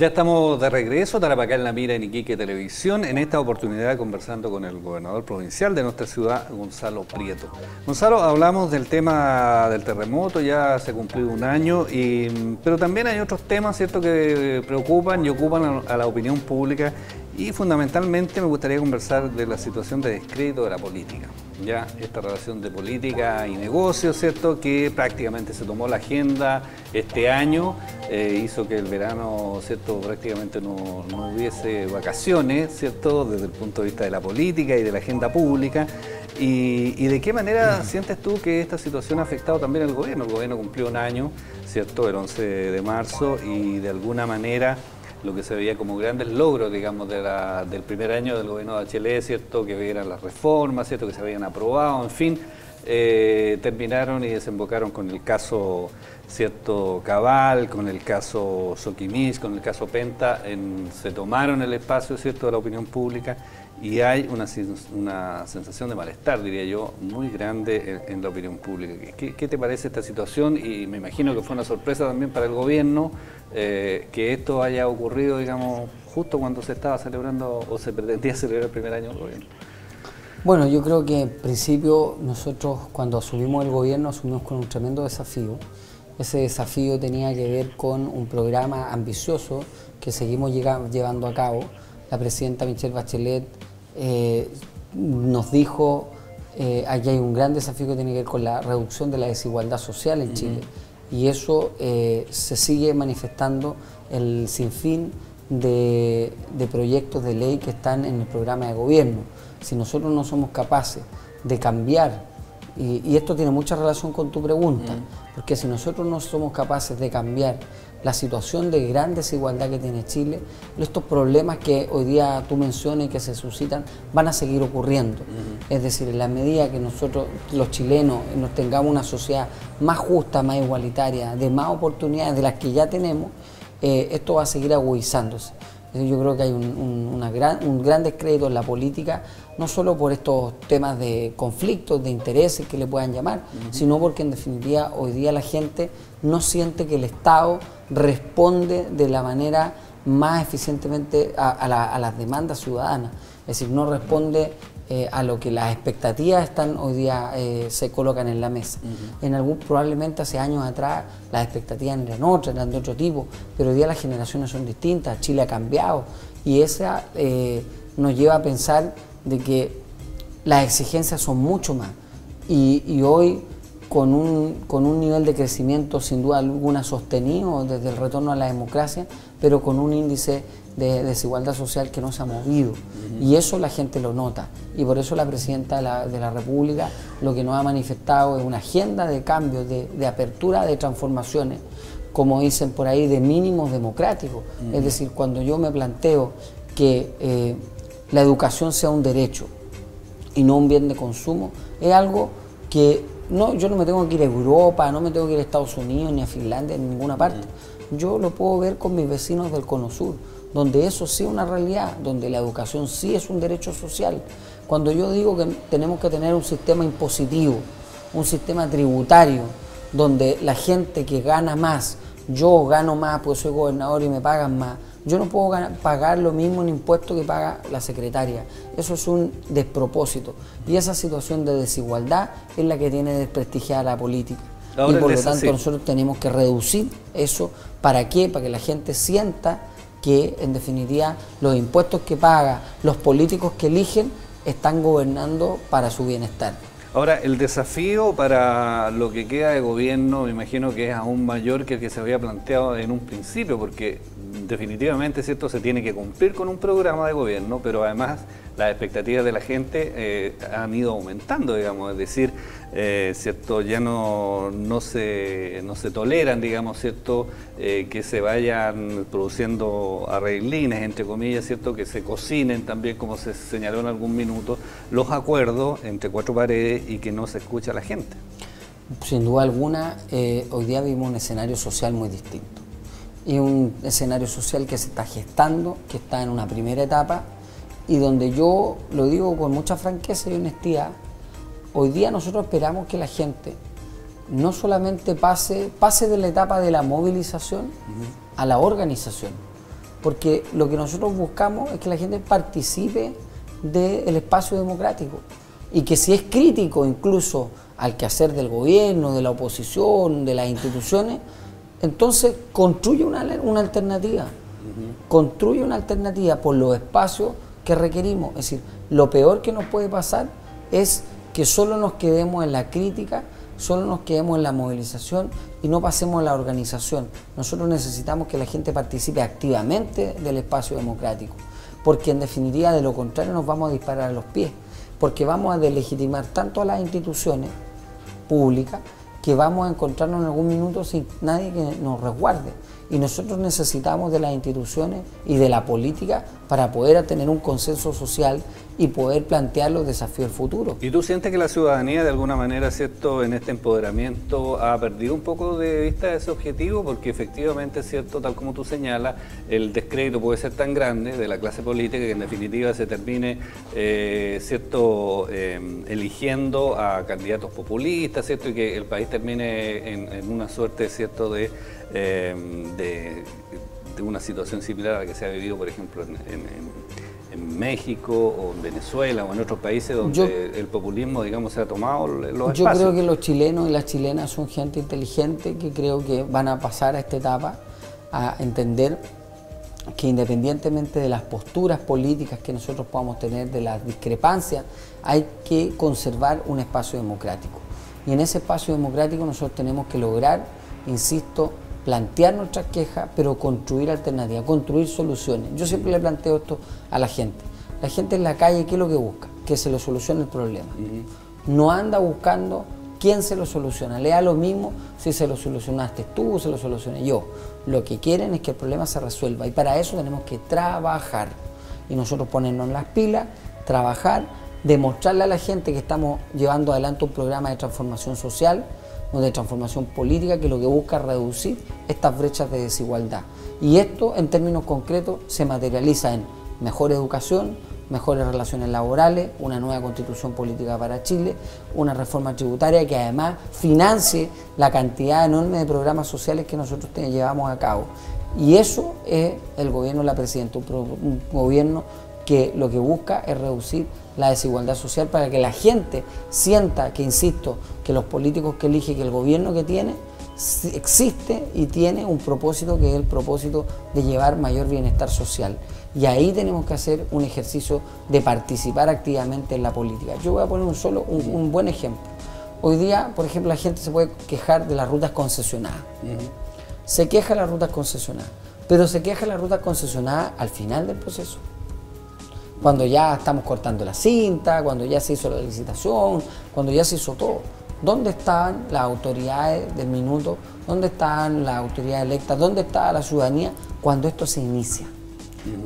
Ya estamos de regreso, Tarapacá en la Mira en Iquique Televisión, en esta oportunidad conversando con el gobernador provincial de nuestra ciudad, Gonzalo Prieto. Gonzalo, hablamos del tema del terremoto, ya se cumplió un año, pero también hay otros temas, ¿cierto?, que preocupan y ocupan a la opinión pública, y fundamentalmente me gustaría conversar de la situación de descrédito de la política. Ya esta relación de política y negocios, ¿cierto?, que prácticamente se tomó la agenda este año, hizo que el verano, ¿cierto?, prácticamente no hubiese vacaciones, ¿cierto?, desde el punto de vista de la política y de la agenda pública. ¿Y de qué manera sientes tú que esta situación ha afectado también al gobierno? El gobierno cumplió un año, ¿cierto?, el 11 de marzo, y de alguna manera lo que se veía como grandes logros, digamos, del primer año del gobierno de Bachelet, ¿cierto?, que eran las reformas, ¿cierto?, que se habían aprobado, en fin, terminaron y desembocaron con el caso, ¿cierto?, Cabal, con el caso Soquimich, con el caso Penta, se tomaron el espacio, ¿cierto?, de la opinión pública, y hay una sensación de malestar, diría yo, muy grande en la opinión pública. ¿Qué te parece esta situación? Y me imagino que fue una sorpresa también para el gobierno que esto haya ocurrido, digamos, justo cuando se estaba celebrando o se pretendía celebrar el primer año del gobierno. Bueno, yo creo que en principio nosotros cuando asumimos el gobierno asumimos con un tremendo desafío. Ese desafío tenía que ver con un programa ambicioso que seguimos llevando a cabo. La presidenta Michelle Bachelet nos dijo, aquí hay un gran desafío que tiene que ver con la reducción de la desigualdad social en Chile. Y eso se sigue manifestando el sinfín de proyectos de ley que están en el programa de gobierno. Si nosotros no somos capaces de cambiar, y esto tiene mucha relación con tu pregunta, porque si nosotros no somos capaces de cambiar la situación de gran desigualdad que tiene Chile, estos problemas que hoy día tú mencionas y que se suscitan van a seguir ocurriendo. Es decir, en la medida que nosotros, los chilenos, nos tengamos una sociedad más justa, más igualitaria, de más oportunidades de las que ya tenemos, esto va a seguir agudizándose. Yo creo que hay un gran descrédito en la política, no solo por estos temas de conflictos, de intereses que le puedan llamar, sino porque en definitiva hoy día la gente no siente que el Estado responde de la manera más eficientemente a las demandas ciudadanas. Es decir, no responde a lo que las expectativas están hoy día se colocan en la mesa. Probablemente hace años atrás las expectativas eran otras, eran de otro tipo, pero hoy día las generaciones son distintas, Chile ha cambiado y esa nos lleva a pensar de que las exigencias son mucho más y hoy con un nivel de crecimiento sin duda alguna sostenido desde el retorno a la democracia, pero con un índice de desigualdad social que no se ha movido. Y eso la gente lo nota. Y por eso la presidenta de la República lo que nos ha manifestado es una agenda de cambios, de apertura, de transformaciones, como dicen por ahí, de mínimos democráticos. Es decir, cuando yo me planteo que la educación sea un derecho y no un bien de consumo, es algo que yo no me tengo que ir a Europa, no me tengo que ir a Estados Unidos, ni a Finlandia, en ninguna parte. Yo lo puedo ver con mis vecinos del Cono Sur, donde eso sí es una realidad, donde la educación sí es un derecho social. Cuando yo digo que tenemos que tener un sistema impositivo, un sistema tributario, donde la gente que gana más, yo gano más porque soy gobernador y me pagan más, yo no puedo pagar lo mismo en impuestos que paga la secretaria. Eso es un despropósito. Y esa situación de desigualdad es la que tiene desprestigiada la política. Ahora, y por lo tanto nosotros tenemos que reducir eso. ¿Para qué? Para que la gente sienta que en definitiva los impuestos que paga, los políticos que eligen, están gobernando para su bienestar. Ahora, el desafío para lo que queda de gobierno, me imagino que es aún mayor que el que se había planteado en un principio, porque definitivamente, ¿cierto?, se tiene que cumplir con un programa de gobierno, pero además las expectativas de la gente han ido aumentando, digamos, es decir, ¿cierto?, ya no se toleran, digamos, ¿cierto?, que se vayan produciendo arreglines, entre comillas, ¿cierto?, que se cocinen también, como se señaló en algún minuto, los acuerdos entre cuatro paredes y que no se escucha a la gente. Sin duda alguna, hoy día vivimos un escenario social muy distinto. Y un escenario social que se está gestando, que está en una primera etapa, y donde yo lo digo con mucha franqueza y honestidad, hoy día nosotros esperamos que la gente no solamente pase de la etapa de la movilización a la organización. porque lo que nosotros buscamos es que la gente participe del espacio democrático y que si es crítico incluso al quehacer del gobierno, de la oposición, de las instituciones, entonces construye una alternativa, construye una alternativa por los espacios que requerimos. Es decir, lo peor que nos puede pasar es que solo nos quedemos en la crítica, solo nos quedemos en la movilización y no pasemos a la organización. Nosotros necesitamos que la gente participe activamente del espacio democrático, porque en definitiva de lo contrario nos vamos a disparar a los pies, porque vamos a delegitimar tanto a las instituciones públicas que vamos a encontrarnos en algún minuto sin nadie que nos resguarde. Y nosotros necesitamos de las instituciones y de la política para poder tener un consenso social y poder plantear los desafíos del futuro. ¿Y tú sientes que la ciudadanía de alguna manera, cierto, en este empoderamiento ha perdido un poco de vista ese objetivo? Porque efectivamente, cierto, tal como tú señalas, el descrédito puede ser tan grande de la clase política que en definitiva se termine, cierto, eligiendo a candidatos populistas, cierto, y que el país termine en una suerte, cierto, de una situación similar a la que se ha vivido, por ejemplo, en México o en Venezuela o en otros países donde el populismo, digamos, se ha tomado los espacios. Yo creo que los chilenos y las chilenas son gente inteligente que creo que van a pasar a esta etapa a entender que independientemente de las posturas políticas que nosotros podamos tener, de las discrepancias, hay que conservar un espacio democrático. Y en ese espacio democrático nosotros tenemos que lograr, insisto, plantear nuestras quejas, pero construir alternativas, construir soluciones. Yo siempre le planteo esto a la gente. La gente en la calle, ¿qué es lo que busca? Que se le solucione el problema. No anda buscando quién se lo soluciona. Le da lo mismo si se lo solucionaste tú o se lo solucioné yo. Lo que quieren es que el problema se resuelva y para eso tenemos que trabajar. Y nosotros ponernos las pilas, trabajar, demostrarle a la gente que estamos llevando adelante un programa de transformación social, de transformación política, que lo que busca es reducir estas brechas de desigualdad. Y esto, en términos concretos, se materializa en mejor educación, mejores relaciones laborales, una nueva constitución política para Chile, una reforma tributaria que además financie la cantidad enorme de programas sociales que nosotros llevamos a cabo. Y eso es el gobierno de la presidenta, un gobierno que lo que busca es reducir la desigualdad social para que la gente sienta que, insisto, que los políticos que elige, que el gobierno que tiene, existe y tiene un propósito que es el propósito de llevar mayor bienestar social. Y ahí tenemos que hacer un ejercicio de participar activamente en la política. Yo voy a poner un buen ejemplo. Hoy día, por ejemplo, la gente se puede quejar de las rutas concesionadas. Se queja de las rutas concesionadas, pero se queja de las rutas concesionadas al final del proceso. Cuando ya estamos cortando la cinta, cuando ya se hizo la licitación, cuando ya se hizo todo. ¿Dónde estaban las autoridades del minuto? ¿Dónde estaban las autoridades electas? ¿Dónde estaba la ciudadanía cuando esto se inicia?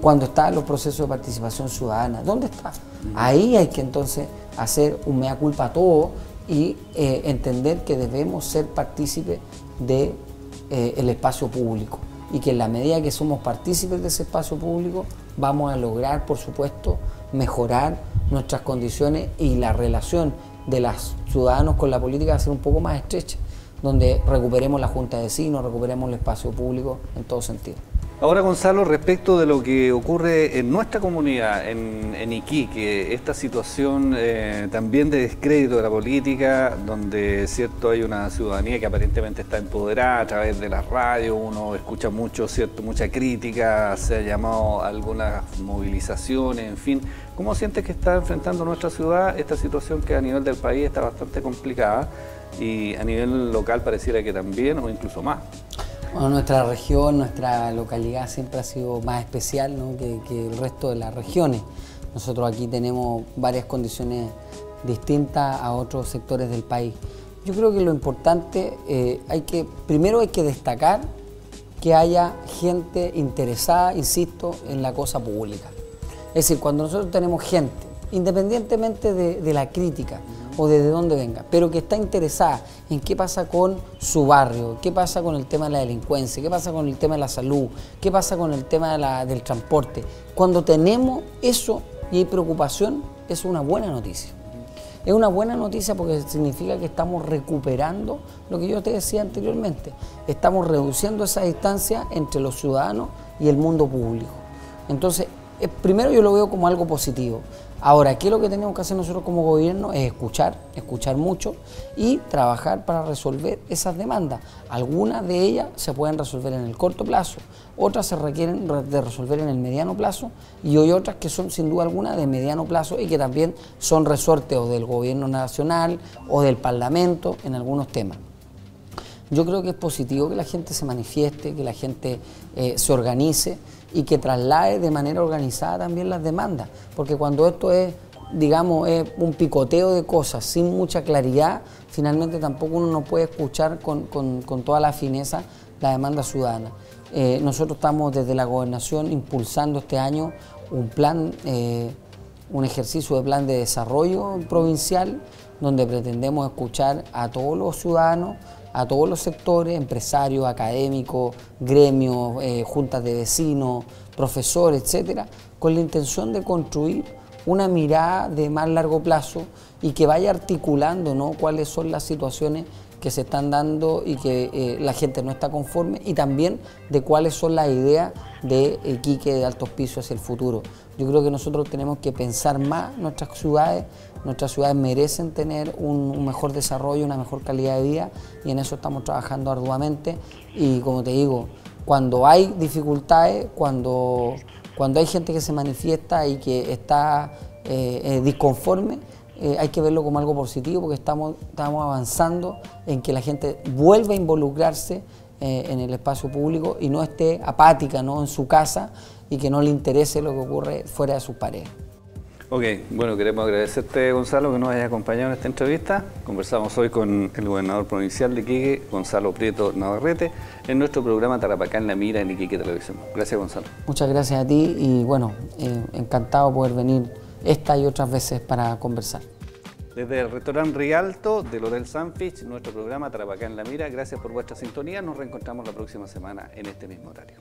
Cuando están los procesos de participación ciudadana. ¿Dónde está? Ahí hay que entonces hacer un mea culpa a todo y entender que debemos ser partícipes del espacio público. Y que en la medida que somos partícipes de ese espacio público, vamos a lograr, por supuesto, mejorar nuestras condiciones y la relación de los ciudadanos con la política va a ser un poco más estrecha, donde recuperemos la Junta de Vecinos, recuperemos el espacio público en todo sentido. Ahora, Gonzalo, respecto de lo que ocurre en nuestra comunidad, en Iquique, esta situación también de descrédito de la política, donde cierto hay una ciudadanía que aparentemente está empoderada a través de la radio, uno escucha mucho, cierto, mucha crítica, se ha llamado a algunas movilizaciones, en fin. ¿Cómo sientes que está enfrentando nuestra ciudad esta situación que a nivel del país está bastante complicada y a nivel local pareciera que también o incluso más? Bueno, nuestra región, nuestra localidad siempre ha sido más especial, ¿no?, que el resto de las regiones. Nosotros aquí tenemos varias condiciones distintas a otros sectores del país. Yo creo que lo importante, primero hay que destacar que haya gente interesada, insisto, en la cosa pública. Es decir, cuando nosotros tenemos gente, independientemente de la crítica, o desde dónde venga, pero que está interesada en qué pasa con su barrio, qué pasa con el tema de la delincuencia, qué pasa con el tema de la salud, qué pasa con el tema del transporte. Cuando tenemos eso y hay preocupación, es una buena noticia. Es una buena noticia porque significa que estamos recuperando lo que yo te decía anteriormente. Estamos reduciendo esa distancia entre los ciudadanos y el mundo público. Entonces, primero yo lo veo como algo positivo. Ahora, ¿qué es lo que tenemos que hacer nosotros como gobierno? Es escuchar mucho y trabajar para resolver esas demandas. Algunas de ellas se pueden resolver en el corto plazo, otras se requieren de resolver en el mediano plazo y hay otras que son sin duda alguna de mediano plazo y que también son resortes o del gobierno nacional o del parlamento en algunos temas. Yo creo que es positivo que la gente se manifieste, que la gente se organice y que traslade de manera organizada también las demandas, porque cuando esto es, digamos, es un picoteo de cosas sin mucha claridad, finalmente tampoco uno no puede escuchar con toda la fineza la demanda ciudadana. Nosotros estamos desde la gobernación impulsando este año un plan, un ejercicio de plan de desarrollo provincial, donde pretendemos escuchar a todos los ciudadanos, a todos los sectores, empresarios, académicos, gremios, juntas de vecinos, profesores, etcétera, con la intención de construir una mirada de más largo plazo y que vaya articulando, ¿no?, cuáles son las situaciones que se están dando y que la gente no está conforme, y también de cuáles son las ideas de Iquique de Alto Hospicio hacia el futuro. Yo creo que nosotros tenemos que pensar más nuestras ciudades merecen tener un mejor desarrollo, una mejor calidad de vida, y en eso estamos trabajando arduamente. Y como te digo, cuando hay dificultades, cuando hay gente que se manifiesta y que está disconforme, hay que verlo como algo positivo, porque estamos avanzando en que la gente vuelva a involucrarse en el espacio público y no esté apática, ¿no?, en su casa, y que no le interese lo que ocurre fuera de sus paredes. Ok, bueno, queremos agradecerte, Gonzalo, que nos hayas acompañado en esta entrevista. Conversamos hoy con el gobernador provincial de Iquique, Gonzalo Prieto Navarrete, en nuestro programa Tarapacá en la Mira en Iquique Televisión. Gracias, Gonzalo. Muchas gracias a ti y bueno, encantado de poder venir esta y otras veces para conversar. Desde el restaurante Rialto del Hotel Sunfish, nuestro programa Tarapacá en la Mira. Gracias por vuestra sintonía. Nos reencontramos la próxima semana en este mismo horario.